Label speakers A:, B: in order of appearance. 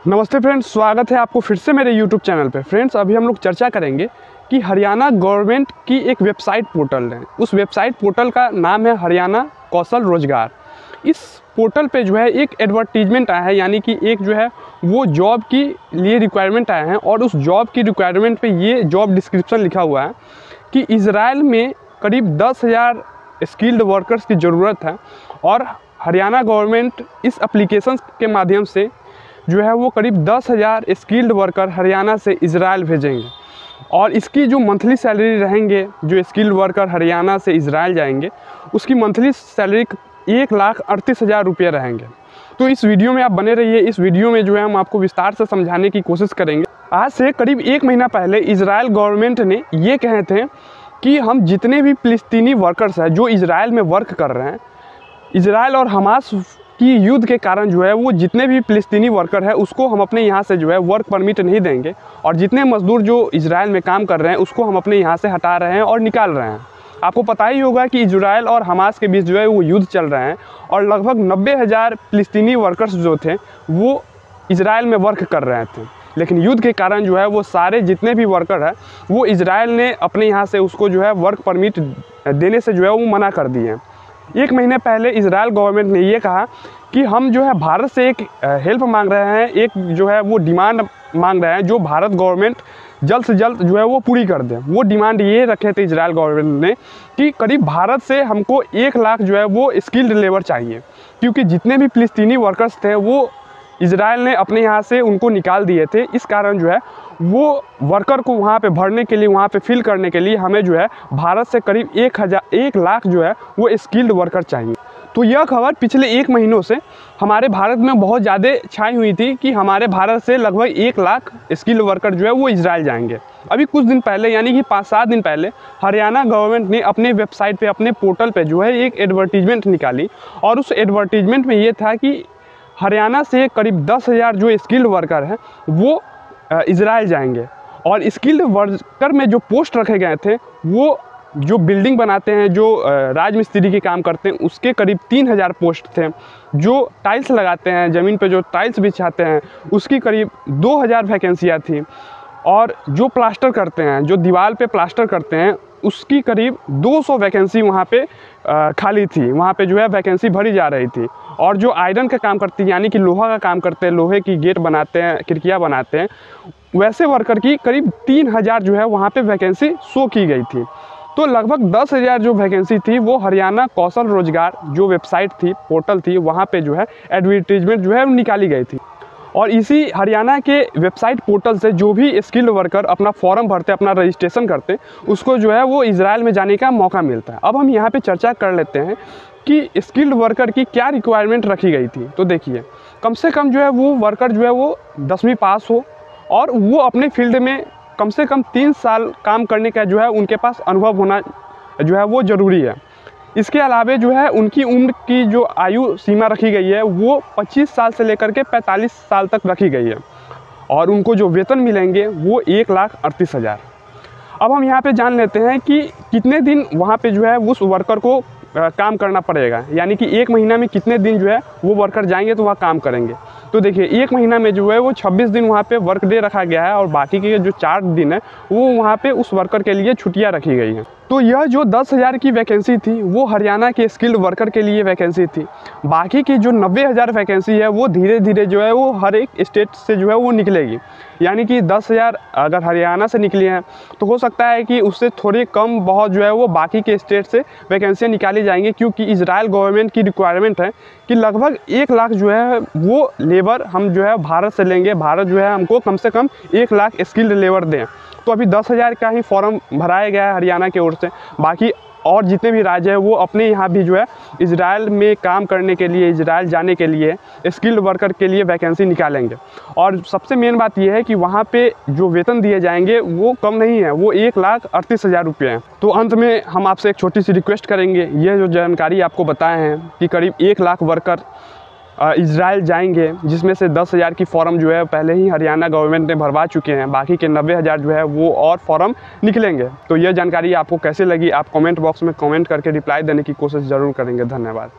A: नमस्ते फ्रेंड्स, स्वागत है आपको फिर से मेरे यूट्यूब चैनल पे। फ्रेंड्स, अभी हम लोग चर्चा करेंगे कि हरियाणा गवर्नमेंट की एक वेबसाइट पोर्टल है। उस वेबसाइट पोर्टल का नाम है हरियाणा कौशल रोजगार। इस पोर्टल पे जो है एक एडवर्टीजमेंट आया है, यानी कि एक जो है वो जॉब की लिए रिक्वायरमेंट आया है। और उस जॉब की रिक्वायरमेंट पे ये जॉब डिस्क्रिप्शन लिखा हुआ है कि इजराइल में करीब 10,000 स्किल्ड वर्कर्स की ज़रूरत है और हरियाणा गवर्नमेंट इस एप्लीकेशन के माध्यम से जो है वो करीब 10,000 स्किल्ड वर्कर हरियाणा से इजराइल भेजेंगे। और इसकी जो मंथली सैलरी रहेंगे, जो स्किल्ड वर्कर हरियाणा से इजराइल जाएंगे, उसकी मंथली सैलरी 1,38,000 रुपये रहेंगे। तो इस वीडियो में आप बने रहिए। इस वीडियो में जो है हम आपको विस्तार से समझाने की कोशिश करेंगे। आज से करीब 1 महीना पहले इजराइल गवर्नमेंट ने ये कहे थे कि हम जितने भी फ़िलिस्तीनी वर्कर्स हैं जो इजराइल में वर्क कर रहे हैं, इजराइल और हमास की युद्ध के कारण जो है वो जितने भी फ़िलिस्तीनी वर्कर है उसको हम अपने यहाँ से जो है वर्क परमिट नहीं देंगे। और जितने मजदूर जो इजराइल में काम कर रहे हैं उसको हम अपने यहाँ से हटा रहे हैं और निकाल रहे हैं। आपको पता ही होगा कि इजराइल और हमास के बीच जो है वो युद्ध चल रहे हैं और लगभग 90,000 फ़िलिस्तीनी वर्कर्स जो थे वो इजराइल में वर्क कर रहे थे। लेकिन युद्ध के कारण जो है वो सारे जितने भी वर्कर हैं वो इजराइल ने अपने यहाँ से उसको जो है वर्क परमिट देने से जो है वो मना कर दिए। 1 महीने पहले इजराइल गवर्नमेंट ने ये कहा कि हम जो है भारत से एक हेल्प मांग रहे हैं, एक जो है वो डिमांड मांग रहे हैं जो भारत गवर्नमेंट जल्द से जल्द जो है वो पूरी कर दे। वो डिमांड ये रखे थे इजराइल गवर्नमेंट ने कि करीब भारत से हमको 1 लाख जो है वो स्किल्ड लेबर चाहिए, क्योंकि जितने भी फ़िलिस्तीनी वर्कर्स थे वो इजराइल ने अपने यहाँ से उनको निकाल दिए थे। इस कारण जो है वो वर्कर को वहाँ पे भरने के लिए, वहाँ पे फिल करने के लिए हमें जो है भारत से करीब 1 लाख जो है वो स्किल्ड वर्कर चाहिए। तो यह खबर पिछले 1 महीनों से हमारे भारत में बहुत ज़्यादा छाई हुई थी कि हमारे भारत से लगभग 1 लाख स्किल्ड वर्कर जो है वो इजराइल जाएंगे। अभी कुछ दिन पहले, यानी कि 5-7 दिन पहले, हरियाणा गवर्नमेंट ने अपने वेबसाइट पे, अपने पोर्टल पे जो है एक एडवर्टीजमेंट निकाली। और उस एडवर्टीजमेंट में ये था कि हरियाणा से करीब 10,000 जो स्किल्ड वर्कर हैं वो इजराइल जाएंगे। और स्किल्ड वर्कर में जो पोस्ट रखे गए थे वो जो बिल्डिंग बनाते हैं, जो राजमिस्त्री के काम करते हैं, उसके करीब 3,000 पोस्ट थे। जो टाइल्स लगाते हैं, ज़मीन पे जो टाइल्स बिछाते हैं, उसकी करीब 2,000 वैकेंसियाँ थी। और जो प्लास्टर करते हैं, जो दीवार पे प्लास्टर करते हैं, उसकी करीब 200 वैकेंसी वहाँ पे खाली थी। वहाँ पे जो है वैकेंसी भरी जा रही थी। और जो आयरन का काम करती है, यानी कि लोहा का काम करते हैं, लोहे की गेट बनाते हैं, खिड़कियाँ बनाते हैं, वैसे वर्कर की करीब 3,000 जो है वहाँ पे वैकेंसी शो की गई थी। तो लगभग 10,000 जो वैकेंसी थी वो हरियाणा कौशल रोजगार जो वेबसाइट थी, पोर्टल थी, वहाँ पे जो है एडवर्टीजमेंट जो है निकाली गई थी। और इसी हरियाणा के वेबसाइट पोर्टल से जो भी स्किल्ड वर्कर अपना फॉर्म भरते, अपना रजिस्ट्रेशन करते, उसको जो है वो इजराइल में जाने का मौका मिलता है। अब हम यहाँ पे चर्चा कर लेते हैं कि स्किल्ड वर्कर की क्या रिक्वायरमेंट रखी गई थी। तो देखिए, कम से कम जो है वो वर्कर जो है वो 10वीं पास हो और वो अपने फील्ड में कम से कम 3 साल काम करने का जो है उनके पास अनुभव होना जो है वो ज़रूरी है। इसके अलावा जो है उनकी उम्र की जो आयु सीमा रखी गई है वो 25 साल से लेकर के 45 साल तक रखी गई है। और उनको जो वेतन मिलेंगे वो 1,38,000। अब हम यहाँ पे जान लेते हैं कि कितने दिन वहाँ पे जो है उस वर्कर को काम करना पड़ेगा, यानी कि 1 महीना में कितने दिन जो है वो वर्कर जाएंगे तो वहाँ काम करेंगे। तो देखिए, 1 महीना में जो है वो 26 दिन वहाँ पे वर्क डे रखा गया है और बाकी के जो 4 दिन है वो वहाँ पे उस वर्कर के लिए छुट्टियाँ रखी गई हैं। तो यह जो 10,000 की वैकेंसी थी वो हरियाणा के स्किल्ड वर्कर के लिए वैकेंसी थी। बाकी की जो 90,000 वैकेंसी है वो धीरे धीरे जो है वो हर एक स्टेट से जो है वो निकलेगी। यानी कि 10,000 अगर हरियाणा से निकली हैं तो हो सकता है कि उससे थोड़ी कम बहुत जो है वो बाकी के स्टेट से वैकेंसियाँ निकाली जाएंगी, क्योंकि इजराइल गवर्नमेंट की रिक्वायरमेंट है कि लगभग 1 लाख जो है वो लेबर हम जो है भारत से लेंगे। भारत जो है हमको कम से कम 1 लाख स्किल्ड लेबर दें। तो अभी 10,000 का ही फॉर्म भराया गया है हरियाणा की ओर से। बाकी और जितने भी राज्य हैं वो अपने यहाँ भी जो है इजराइल में काम करने के लिए, इजराइल जाने के लिए स्किल्ड वर्कर के लिए वैकेंसी निकालेंगे। और सबसे मेन बात यह है कि वहाँ पे जो वेतन दिए जाएंगे वो कम नहीं है, वो 1,38,000 रुपये हैं। तो अंत में हम आपसे एक छोटी सी रिक्वेस्ट करेंगे, ये जो जानकारी आपको बताए हैं कि करीब 1 लाख वर्कर इजराइल जाएंगे, जिसमें से 10,000 की फॉर्म जो है पहले ही हरियाणा गवर्नमेंट ने भरवा चुके हैं, बाकी के 90,000 जो है वो और फॉर्म निकलेंगे। तो यह जानकारी आपको कैसे लगी, आप कमेंट बॉक्स में कमेंट करके रिप्लाई देने की कोशिश ज़रूर करेंगे। धन्यवाद।